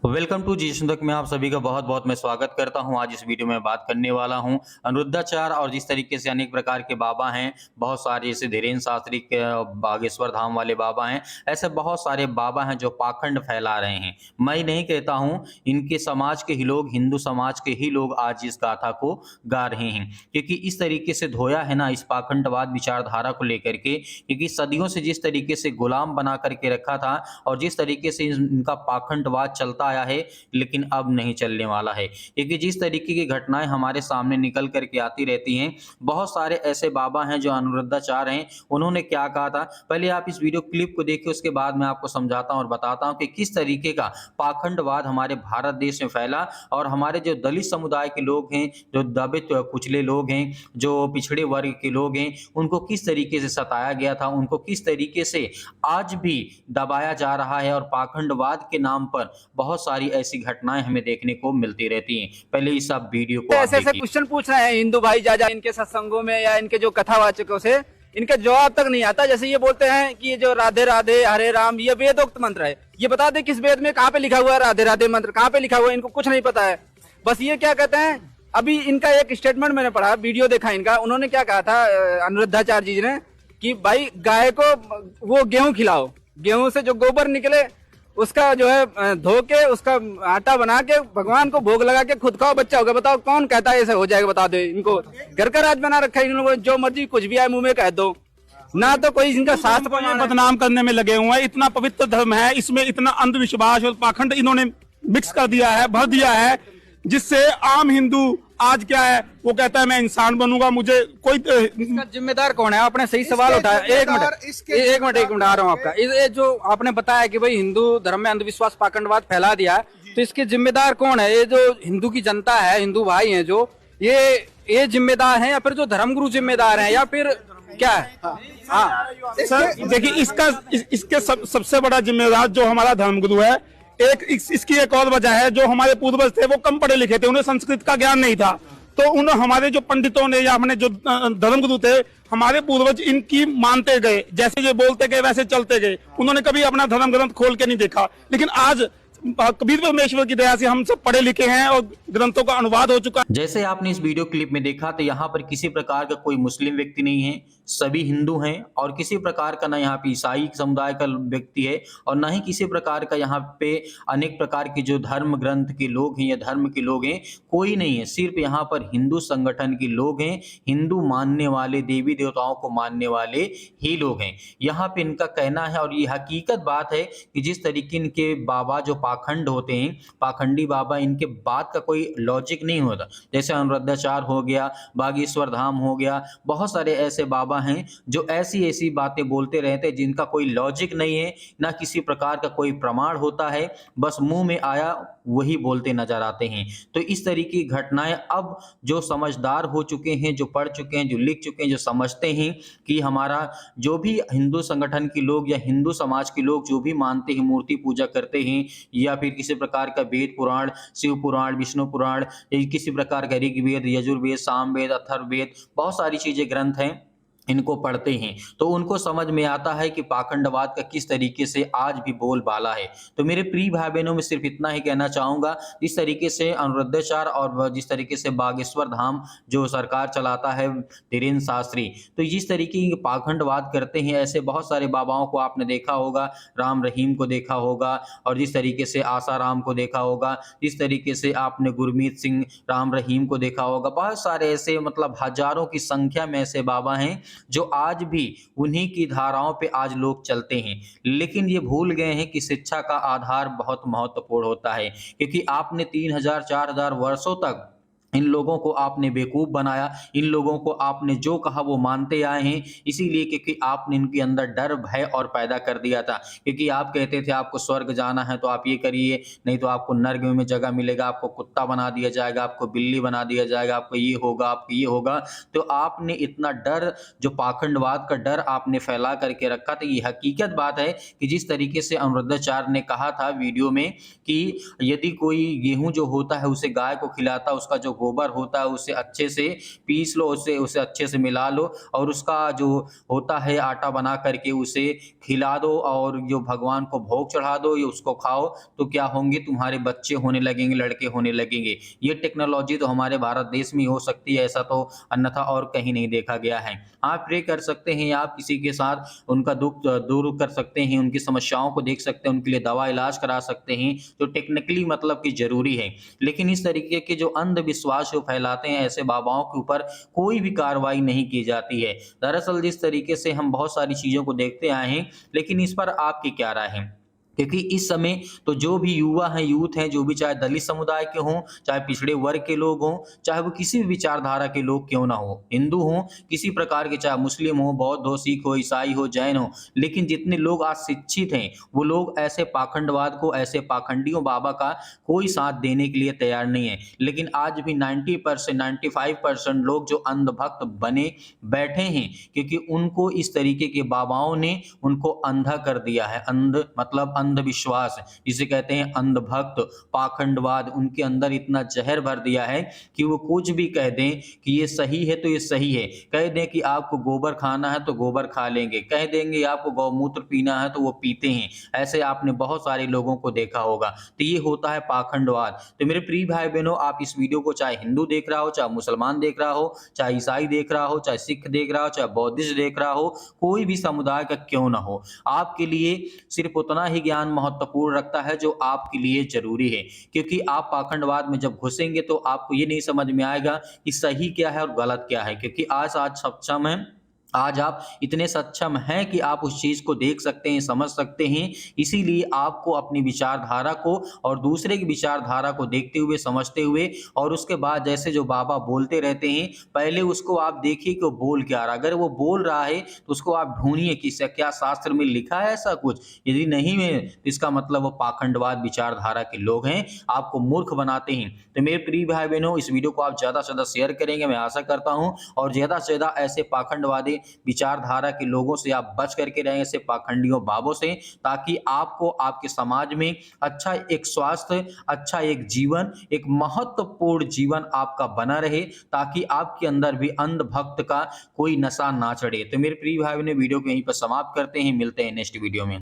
Welcome to जी तक में आप सभी का बहुत बहुत मैं स्वागत करता हूं। आज इस वीडियो में बात करने वाला हूं अनिरुद्धाचार और जिस तरीके से अनेक प्रकार के बाबा हैं, बहुत सारे जैसे धीरेन्द्र शास्त्री के बागेश्वर धाम वाले बाबा हैं। ऐसे बहुत सारे बाबा हैं जो पाखंड फैला रहे हैं। मैं नहीं कहता हूं, इनके समाज के ही लोग, हिंदू समाज के ही लोग आज इस गाथा को गा रहे हैं, क्योंकि इस तरीके से धोया है ना इस पाखंडवाद विचारधारा को लेकर के, क्योंकि सदियों से जिस तरीके से गुलाम बना करके रखा था और जिस तरीके से इनका पाखंडवाद चलता आया है, लेकिन अब नहीं चलने वाला है, क्योंकि जिस तरीके की घटनाएं हमारे सामने निकल करके आती रहती हैं। बहुत सारे ऐसे बाबा हैं जो अनिरुद्धाचार हैं, उन्होंने क्या कहा था। पहले आप इस वीडियो क्लिप को देखिए, उसके बाद मैं आपको समझाता हूं और बताता हूं कि किस तरीके का पाखंडवाद हमारे भारत देश में फैला और हमारे जो दलित समुदाय के लोग हैं, जो दबित कुचले लोग हैं, जो पिछड़े वर्ग के लोग हैं, उनको किस तरीके से सताया गया था, उनको किस तरीके से आज भी दबाया जा रहा है और पाखंडवाद के नाम पर बहुत सारी ऐसी घटनाएं हमें देखने को मिलती रहती हैं। पहले इस आप वीडियो को आप ऐसे ऐसे देखिए। क्वेश्चन पूछ रहे हैं हिंदू भाई जा इनके सत्संगों में या इनके जो कथावाचकों से इनका जवाब तक नहीं आता। जैसे ये बोलते हैं कि ये जो राधे राधे हरे राम ये वेदोक्त मंत्र है, ये बता दे किस वेद में कहाँ पे लिखा हुआ है राधे राधे मंत्र, कहाँ पे लिखा हुआ है, इनको कुछ नहीं पता है। बस ये क्या कहते हैं, अभी इनका एक स्टेटमेंट मैंने पढ़ा, वीडियो देखा इनका, उन्होंने क्या कहा था अनिरुद्धाचार्य जी ने कि भाई गाय को वो गेहूं खिलाओ, गेहूं से जो गोबर निकले उसका जो है धो के उसका आटा बना के भगवान को भोग लगा के खुद खाओ, बच्चा होगा। बताओ कौन कहता है ऐसा हो जाएगा, बता दो। इनको घर का राज बना रखा है इन लोगों ने, जो मर्जी कुछ भी आए मुंह में कह दो, ना तो कोई इनका शास्त्र को ये बदनाम करने में लगे हुए हैं। इतना पवित्र धर्म है, इसमें इतना अंधविश्वास और पाखंड इन्होंने मिक्स कर दिया है, भर दिया है, जिससे आम हिंदू आज क्या है, वो कहता है मैं इंसान बनूंगा। मुझे कोई इसका जिम्मेदार कौन है? आपने सही सवाल उठाया। एक मिनट आ रहा हूँ आपका। ये जो आपने बताया कि भाई हिंदू धर्म में अंधविश्वास पाखंडवाद फैला दिया है, तो इसके जिम्मेदार कौन है? ये जो हिंदू की जनता है, हिंदू भाई हैं जो, ये जिम्मेदार हैं या फिर जो धर्मगुरु जिम्मेदार हैं या फिर क्या है? हाँ सर, देखिए इसके सबसे बड़ा जिम्मेदार जो हमारा धर्मगुरु है। इसकी एक और वजह है, जो हमारे पूर्वज थे वो कम पढ़े लिखे थे, उन्हें संस्कृत का ज्ञान नहीं था। तो उन हमारे जो पंडितों ने या हमने जो धर्मगुरु थे, हमारे पूर्वज इनकी मानते गए, जैसे ये बोलते गए वैसे चलते गए। उन्होंने कभी अपना धर्म ग्रंथ खोल के नहीं देखा। लेकिन आज कबीर परमेश्वर की दया से हम सब पढ़े लिखे हैं और ग्रंथों का अनुवाद हो चुका है। जैसे आपने इस वीडियो क्लिप में देखा, तो यहाँ पर किसी प्रकार का कोई मुस्लिम व्यक्ति नहीं है, सभी हिंदू हैं और किसी प्रकार का ना यहाँ पे ईसाई समुदाय का व्यक्ति है और ना ही किसी प्रकार का यहाँ पे अनेक प्रकार के जो धर्म ग्रंथ के लोग हैं या धर्म के लोग हैं, कोई नहीं है। सिर्फ यहाँ पर हिंदू संगठन के लोग हैं, हिंदू मानने वाले, देवी देवताओं को मानने वाले ही लोग हैं। यहाँ पे इनका कहना है और ये हकीकत बात है कि जिस तरीके इनके बाबा जो पाखंड होते हैं, पाखंडी बाबा, इनके बात का कोई लॉजिक नहीं होता। जैसे अनिरुद्धाचार हो गया, बागेश्वर धाम हो गया, बहुत सारे ऐसे बाबा हैं जो ऐसी ऐसी बातें बोलते रहते हैं जिनका कोई लॉजिक नहीं है, ना किसी प्रकार का कोई प्रमाण होता है, बस मुंह में आया वही बोलते नजर आते हैं। तो इस तरीके की घटनाएं अब जो समझदार हो चुके हैं, जो पढ़ चुके हैं, जो लिख चुके हैं, जो समझते हैं कि हमारा जो भी हिंदू संगठन के लोग या हिंदू समाज के लोग जो भी मानते हैं, मूर्ति पूजा करते हैं या फिर किसी प्रकार का वेद पुराण, शिव पुराण, विष्णु पुराण, किसी प्रकार का ऋग्वेद, यजुर्वेद, सामवेद, अथर्ववेद, बहुत सारी चीजें ग्रंथ हैं, इनको पढ़ते हैं तो उनको समझ में आता है कि पाखंडवाद का किस तरीके से आज भी बोलबाला है। तो मेरे प्रिय भाई बहनों में सिर्फ इतना ही कहना चाहूंगा, जिस तरीके से अनिरुद्धाचार और जिस तरीके से बागेश्वर धाम जो सरकार चलाता है धीरेन्द्र शास्त्री, तो जिस तरीके की पाखंडवाद करते हैं, ऐसे बहुत सारे बाबाओं को आपने देखा होगा, राम रहीम को देखा होगा और जिस तरीके से आसाराम को देखा होगा, जिस तरीके से आपने गुरमीत सिंह राम रहीम को देखा होगा, बहुत सारे ऐसे मतलब हजारों की संख्या में ऐसे बाबा हैं जो आज भी उन्हीं की धाराओं पे आज लोग चलते हैं। लेकिन ये भूल गए हैं कि शिक्षा का आधार बहुत महत्वपूर्ण होता है, क्योंकि आपने 3000 4000 वर्षों तक इन लोगों को आपने बेवकूफ बनाया, इन लोगों को आपने जो कहा वो मानते आए हैं, इसीलिए क्योंकि आपने इनके अंदर डर भय और पैदा कर दिया था। क्योंकि आप कहते थे आपको स्वर्ग जाना है तो आप ये करिए, नहीं तो आपको नर्क में जगह मिलेगा, आपको कुत्ता बना दिया जाएगा, आपको बिल्ली बना दिया जाएगा, आपको ये होगा, आपको ये होगा। तो आपने इतना डर, जो पाखंडवाद का डर आपने फैला करके रखा था। ये हकीकत बात है कि जिस तरीके से अनिरुद्धाचार्य ने कहा था वीडियो में कि यदि कोई गेहूं जो होता है उसे गाय को खिलाता, उसका जो गोबर होता है उसे अच्छे से पीस लो, उसे अच्छे से मिला लो और उसका जो होता है आटा बना करके उसे खिला दो और जो भगवान को भोग चढ़ा दो, ये उसको खाओ, तो क्या होंगे तुम्हारे बच्चे होने लगेंगे, लड़के होने लगेंगे। ये टेक्नोलॉजी तो हमारे भारत देश में ही हो सकती है, ऐसा तो अन्यथा और कहीं नहीं देखा गया है। आप प्रे कर सकते हैं, आप किसी के साथ उनका दुःख दूर कर सकते हैं, उनकी समस्याओं को देख सकते हैं, उनके लिए दवा इलाज करा सकते हैं, जो टेक्निकली मतलब कि ज़रूरी है। लेकिन इस तरीके के जो अंधविश्वास जो फैलाते हैं, ऐसे बाबाओं के ऊपर कोई भी कार्रवाई नहीं की जाती है। दरअसल जिस तरीके से हम बहुत सारी चीज़ों को देखते आए हैं, लेकिन इस पर आपकी क्या राय है? क्योंकि इस समय तो जो भी युवा हैं, यूथ हैं, जो भी चाहे दलित समुदाय के हों, चाहे पिछड़े वर्ग के लोग हों, चाहे वो किसी भी विचारधारा के लोग क्यों ना हों, हिंदू हों, किसी प्रकार के, चाहे मुस्लिम हो, बौद्ध हो, सिख हो, ईसाई हो, जैन हो, लेकिन जितने लोग आज शिक्षित हैं, वो लोग ऐसे पाखंडवाद को, ऐसे पाखंडियों बाबा का कोई साथ देने के लिए तैयार नहीं है। लेकिन आज भी 90% 95% लोग जो अंधभक्त बने बैठे हैं, क्योंकि उनको इस तरीके के बाबाओं ने उनको अंधा कर दिया है। अंध मतलब अंधविश्वास, जिसे कहते हैं अंधभक्त, पाखंडवाद, उनके अंदर इतना जहर भर दिया है कि वो कुछ भी कह दें कि ये सही है तो ये सही है, कह दें कि आपको गोबर खाना है तो गोबर खा लेंगे, कह देंगे आपको गौमूत्र पीना है तो वो पीते हैं। ऐसे आपने बहुत सारे लोगों को देखा होगा। तो ये होता है पाखंडवाद। तो मेरे प्रिय भाई बहनों, आप इस वीडियो को चाहे हिंदू देख रहा हो, चाहे मुसलमान देख रहा हो, चाहे ईसाई देख रहा हो, चाहे सिख देख रहा हो, चाहे बौद्धिस्ट देख रहा हो, कोई भी समुदाय का क्यों ना हो, आपके लिए सिर्फ उतना ही ज्ञान महत्वपूर्ण रखता है जो आपके लिए ज़रूरी है। क्योंकि आप पाखंडवाद में जब घुसेंगे तो आपको ये नहीं समझ में आएगा कि सही क्या है और गलत क्या है। क्योंकि आज सक्षम है, आज आप इतने सक्षम हैं कि आप उस चीज़ को देख सकते हैं, समझ सकते हैं। इसीलिए आपको अपनी विचारधारा को और दूसरे की विचारधारा को देखते हुए, समझते हुए और उसके बाद जैसे जो बाबा बोलते रहते हैं, पहले उसको आप देखिए कि वो बोल क्या रहा है। अगर वो बोल रहा है तो उसको आप ढूँढिए कि क्या शास्त्र में लिखा है ऐसा कुछ? यदि नहीं है तो इसका मतलब वो पाखंडवाद विचारधारा के लोग हैं, आपको मूर्ख बनाते हैं। तो मेरे प्रिय भाई बहनों, इस वीडियो को आप ज़्यादा से ज़्यादा शेयर करेंगे, मैं आशा करता हूँ, और ज़्यादा से ज़्यादा ऐसे पाखंडवादी विचारधारा के लोगों से आप बच करके रहें, ऐसे पाखंडियों बाबों से, ताकि आपको आपके समाज में अच्छा एक स्वास्थ्य, अच्छा एक जीवन, एक महत्वपूर्ण जीवन आपका बना रहे, ताकि आपके अंदर भी अंधभक्त का कोई नशा ना चढ़े। तो मेरे प्रिय भाई ने वीडियो को यहीं पर समाप्त करते हैं, मिलते हैं नेक्स्ट वीडियो में।